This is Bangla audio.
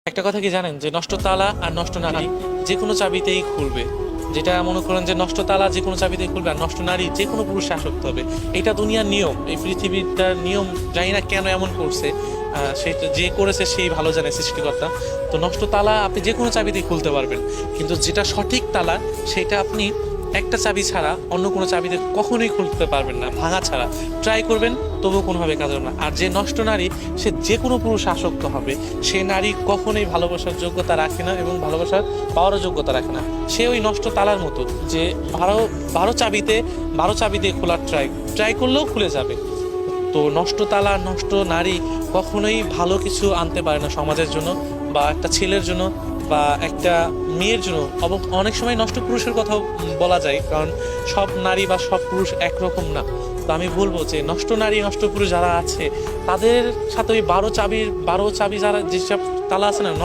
একটা কথা কি জানেন যে নষ্ট তালা আর নষ্ট নারী যে কোনো চাবিতেই খুলবে। যেটা মনে করেন যে নষ্ট তালা যে কোনো চাবিতেই খুলবে আর নষ্ট নারী যে কোনো পুরুষে আসক্ত হবে। এটা দুনিয়ার নিয়ম, এই পৃথিবীটার নিয়ম। জানি না কেন এমন করছে, সেটা যে করেছে সেই ভালো জানে, সৃষ্টিকর্তা। তো নষ্ট তালা আপনি যে কোনো চাবিতেই খুলতে পারবেন, কিন্তু যেটা সঠিক তালা সেটা আপনি একটা চাবি ছাড়া অন্য কোনো চাবিতে কখনোই খুলতে পারবেন না, ভাঙা ছাড়া। ট্রাই করবেন তবুও কোনোভাবে কাজ হবে না। আর যে নষ্ট নারী সে যে কোনো পুরুষ আসক্ত হবে, সে নারী কখনোই ভালোবাসার যোগ্যতা রাখে না এবং ভালোবাসার পাওয়ারও যোগ্যতা রাখে না। সে ওই নষ্ট তালার মতো, যে বারো বারো চাবি দিয়ে খোলার ট্রাই করলেও খুলে যাবে। তো নষ্ট তালা নষ্ট নারী কখনোই ভালো কিছু আনতে পারে না সমাজের জন্য, বা একটা ছেলের জন্য, বা একটা মেয়ের জন্য। অনেক সময় নষ্ট পুরুষের কথাও বলা যায়, কারণ সব নারী বা সব পুরুষ একরকম না। তো আমি বলবো যে নষ্ট নারী নষ্ট পুরুষ যারা আছে তাদের সাথে ওই বারো চাবি যারা যেসব তালা আছে না,